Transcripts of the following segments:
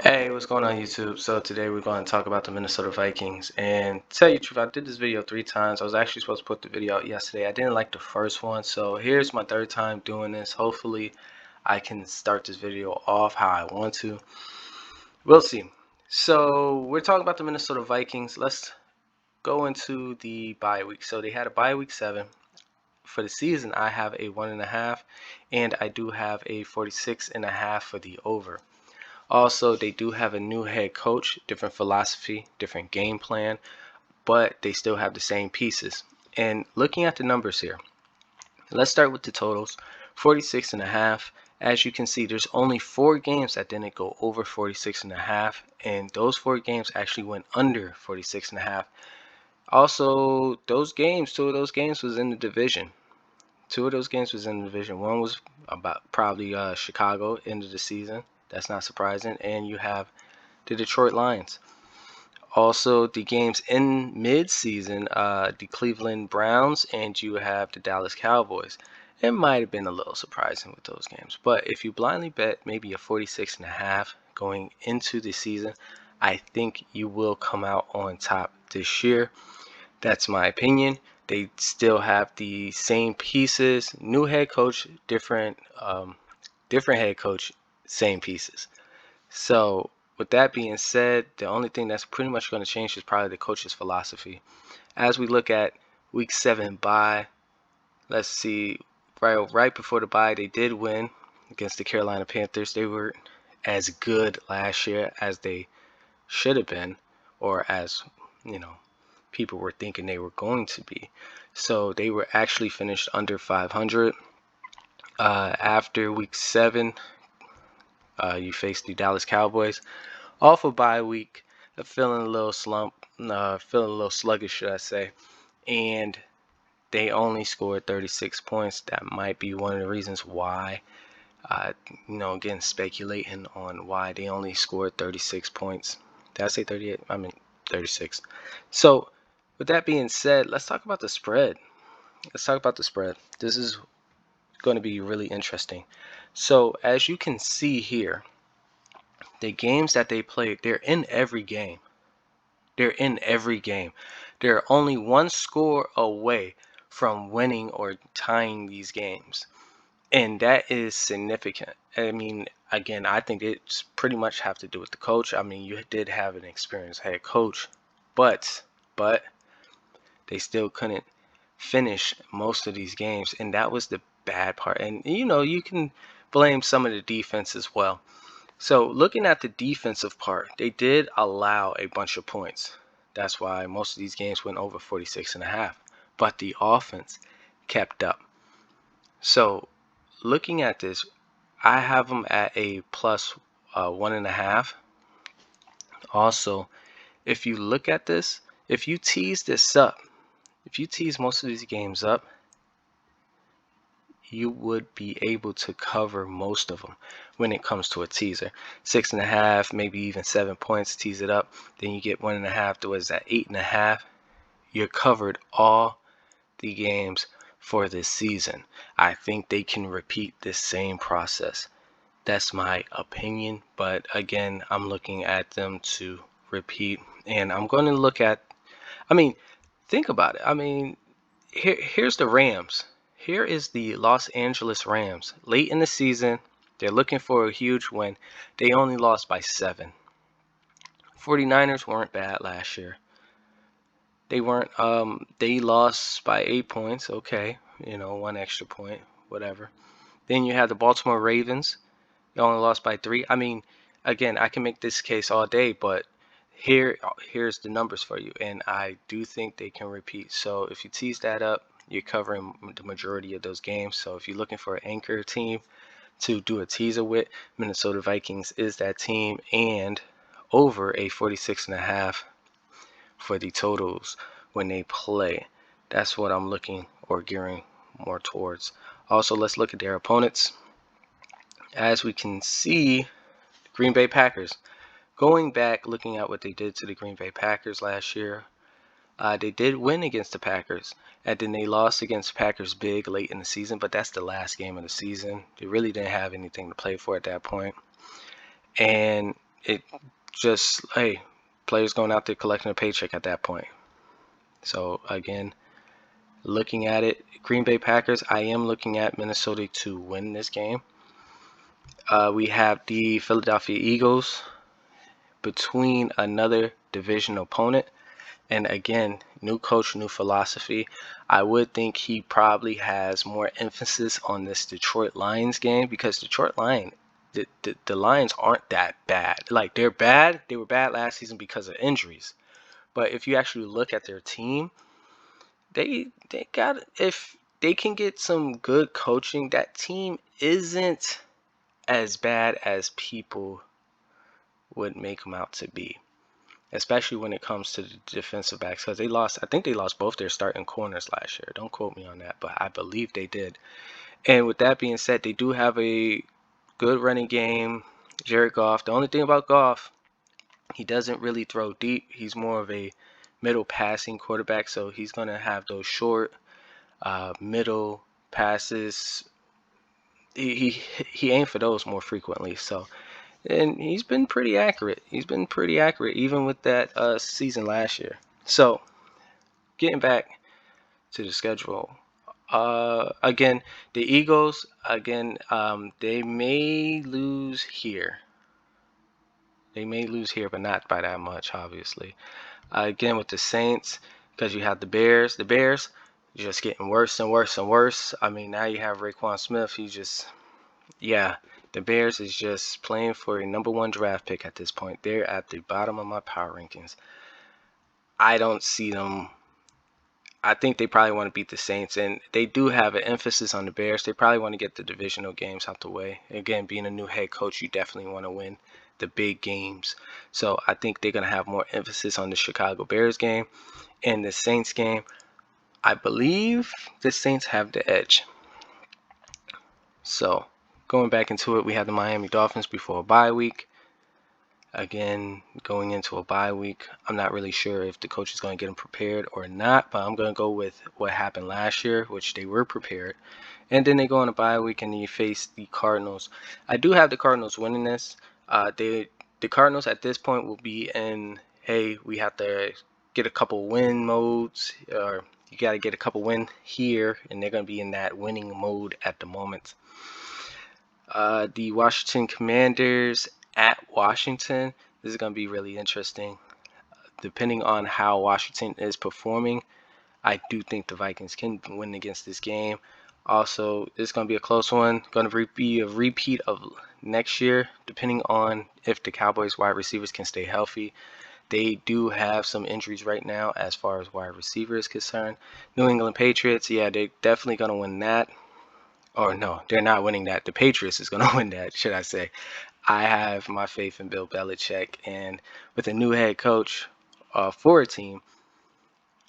Hey, what's going on YouTube? So today we're going to talk about the Minnesota Vikings. And to tell you the truth, I did this video 3 times. I was actually supposed to put the video out yesterday. I didn't like the first one, so here's my third time doing this. Hopefully I can start this video off how I want to. We'll see. So we're talking about the Minnesota Vikings. Let's go into the bye week. So they had a bye week 7. For the season, I have a 1.5, and I do have a 46.5 for the over. Also, they do have a new head coach, different philosophy, different game plan, but they still have the same pieces. And looking at the numbers here, let's start with the totals. 46.5. As you can see, there's only 4 games that didn't go over 46.5, and those 4 games actually went under 46.5. Also, those games, 2 of those games was in the division. 2 of those games was in the division. One was about probably Chicago, end of the season. That's not surprising. And you have the Detroit Lions. Also, the games in mid-season, the Cleveland Browns, and you have the Dallas Cowboys. It might have been a little surprising with those games. But if you blindly bet maybe a 46.5 going into the season, I think you will come out on top this year. That's my opinion. They still have the same pieces. New head coach, different head coach, same pieces. So with that being said, the only thing that's pretty much going to change is probably the coach's philosophy. As we look at week 7 bye, let's see, right before the bye, they did win against the Carolina Panthers. They were as good last year as they should have been, or as people were thinking they were going to be. So they were actually finished under 500. After week 7, you faced the Dallas Cowboys. Off a bye week, feeling a little feeling a little sluggish, should I say. And they only scored 36 points. That might be one of the reasons why. Again, speculating on why they only scored 36 points. Did I say 38? I mean 36. So, with that being said, let's talk about the spread. This is going to be really interesting. So, as you can see here, the games that they played, they're in every game. They're in every game. They're only one score away from winning or tying these games. And that is significant. I mean, again, I think it's pretty much have to do with the coach. I mean, you did have an experienced head coach, but they still couldn't finish most of these games, and that was the bad part. And you can blame some of the defense as well. So looking at the defensive part, they did allow a bunch of points. That's why most of these games went over 46.5. But the offense kept up. So looking at this, I have them at a plus 1.5. Also, if you look at this, if you tease most of these games up, you would be able to cover most of them when it comes to a teaser. 6.5, maybe even 7 points, tease it up. Then you get 1.5 towards that 8.5. You're covered all the games for this season. I think they can repeat this same process. That's my opinion, but again, I'm looking at them to repeat, and I'm going to look at, think about it. Here's the Rams. Here is the Los Angeles Rams. Late in the season, they're looking for a huge win. They only lost by 7. 49ers weren't bad last year. They weren't, they lost by 8 points. Okay, 1 extra point, whatever. Then you have the Baltimore Ravens. They only lost by 3. I mean, again, I can make this case all day, but here's the numbers for you, and I do think they can repeat. So if you tease that up, you're covering the majority of those games. So if you're looking for an anchor team to do a teaser with, Minnesota Vikings is that team, and over a 46.5 for the totals when they play. That's what I'm looking or gearing more towards. Also, let's look at their opponents. As we can see, the Green Bay Packers. Going back, looking at what they did to the Green Bay Packers last year, they did win against the Packers, and then they lost against Packers big late in the season, but that's the last game of the season. They really didn't have anything to play for at that point. And it just, hey, players going out there collecting a paycheck at that point. So again, looking at it, Green Bay Packers, I am looking at Minnesota to win this game. We have the Philadelphia Eagles between another division opponent. And again, new coach, new philosophy. I would think he probably has more emphasis on this Detroit Lions game, because the Lions aren't that bad. Like, they're bad. They were bad last season because of injuries. But if you actually look at their team, they got, if they can get some good coaching, that team isn't as bad as people would make them out to be, especially when it comes to the defensive backs, because I think they lost both their starting corners last year. Don't quote me on that, but I believe they did. And with that being said, they do have a good running game. Jared Goff, the only thing about Goff, he doesn't really throw deep. He's more of a middle passing quarterback, so he's going to have those short middle passes. He aimed for those more frequently, so, and he's been pretty accurate. He's been pretty accurate even with that season last year. So, getting back to the schedule, again, the Eagles, again, they may lose here. They may lose here, but not by that much, obviously. Again, with the Saints, because you have the Bears. The Bears just getting worse and worse and worse. I mean, now you have Raekwon Smith. He just, yeah, the Bears is just playing for a #1 draft pick at this point. They're at the bottom of my power rankings. I don't see them. I think they probably want to beat the Saints, and they do have an emphasis on the Bears. They probably want to get the divisional games out the way. Again, being a new head coach, you definitely want to win the big games. So I think they're going to have more emphasis on the Chicago Bears game. And the Saints game, I believe the Saints have the edge. So going back into it, we have the Miami Dolphins before a bye week. Again, going into a bye week, I'm not really sure if the coach is going to get them prepared or not, but I'm going to go with what happened last year, which they were prepared. And then they go on a bye week and you face the Cardinals. I do have the Cardinals winning this. The Cardinals at this point will be in, hey, we have to get a couple win modes, or you got to get a couple win here, and they're going to be in that winning mode at the moment. The Washington Commanders at Washington. This is going to be really interesting. Depending on how Washington is performing, I do think the Vikings can win against this game. Also, it's going to be a close one. Going to be a repeat of next year, depending on if the Cowboys wide receivers can stay healthy. They do have some injuries right now as far as wide receiver is concerned. New England Patriots, yeah, they're definitely going to win that. Or no, they're not winning that. The Patriots is going to win that, should I say. I have my faith in Bill Belichick, and with a new head coach for a team,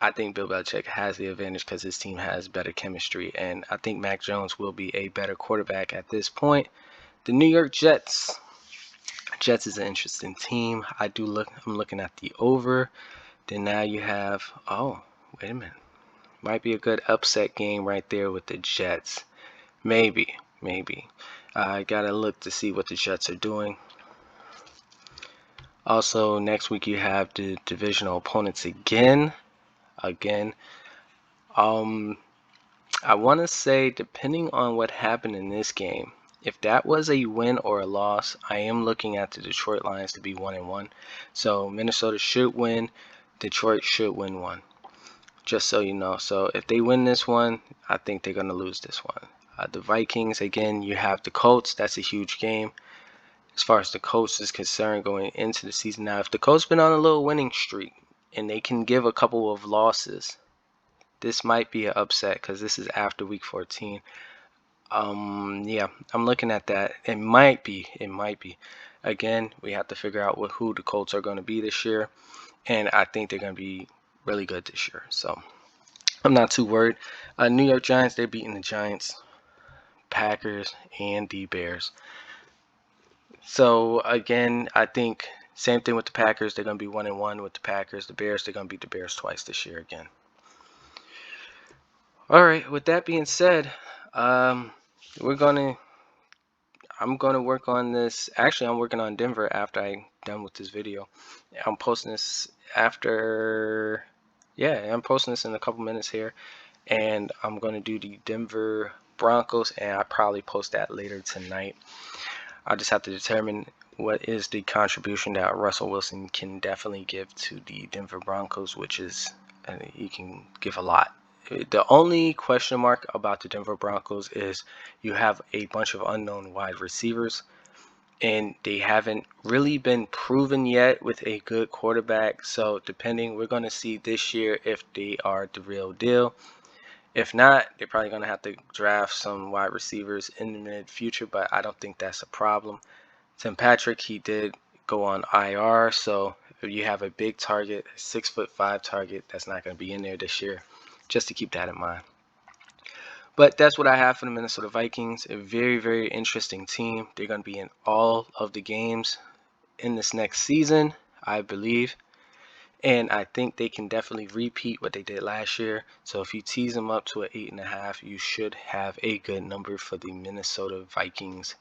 I think Bill Belichick has the advantage because his team has better chemistry, and I think Mac Jones will be a better quarterback at this point. The New York Jets. Jets is an interesting team. I'm looking at the over. Then now you have, oh, wait a minute. Might be a good upset game right there with the Jets. Maybe. I gotta look to see what the Jets are doing. Also, next week you have the divisional opponents again. I want to say, depending on what happened in this game, if that was a win or a loss, I am looking at the Detroit Lions to be 1-1. So Minnesota should win. Detroit should win one. Just so you know. So if they win this one, I think they're going to lose this one. The Vikings, again, you have the Colts. That's a huge game as far as the Colts is concerned going into the season. Now, if the Colts been on a little winning streak and they can give a couple of losses, this might be an upset because this is after week 14. Yeah, I'm looking at that. It might be. Again, we have to figure out who the Colts are going to be this year, and I think they're going to be really good this year. So I'm not too worried. New York Giants, they're beating the Giants, Packers, and the Bears. So again, I think same thing with the Packers. They're going to be 1-1 with the Packers. The Bears, they're going to beat the Bears twice this year again. All right, with that being said, we're going to, I'm going to work on this. Actually, I'm working on Denver after I'm done with this video. I'm posting this after, yeah, I'm posting this in a couple minutes here. And I'm going to do the Denver Broncos, and I'll probably post that later tonight. I just have to determine what is the contribution that Russell Wilson can definitely give to the Denver Broncos, which is, he can give a lot. The only question mark about the Denver Broncos is you have a bunch of unknown wide receivers, and they haven't really been proven yet with a good quarterback. So depending, we're going to see this year if they are the real deal. If not, they're probably going to have to draft some wide receivers in the mid future, but I don't think that's a problem. Tim Patrick, he did go on IR, so if you have a big target, a 6'5" target, that's not going to be in there this year, just to keep that in mind. But that's what I have for the Minnesota Vikings. A very, very interesting team. They're going to be in all of the games in this next season, I believe. And I think they can definitely repeat what they did last year. So if you tease them up to an 8.5, you should have a good number for the Minnesota Vikings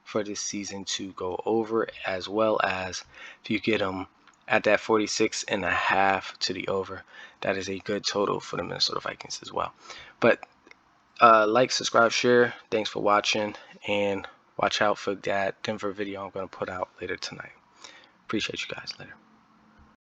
for this season to go over, as well as if you get them at that 46.5 to the over, that is a good total for the Minnesota Vikings as well. But like, subscribe, share. Thanks for watching, and watch out for that Denver video I'm going to put out later tonight. Appreciate you guys. Later.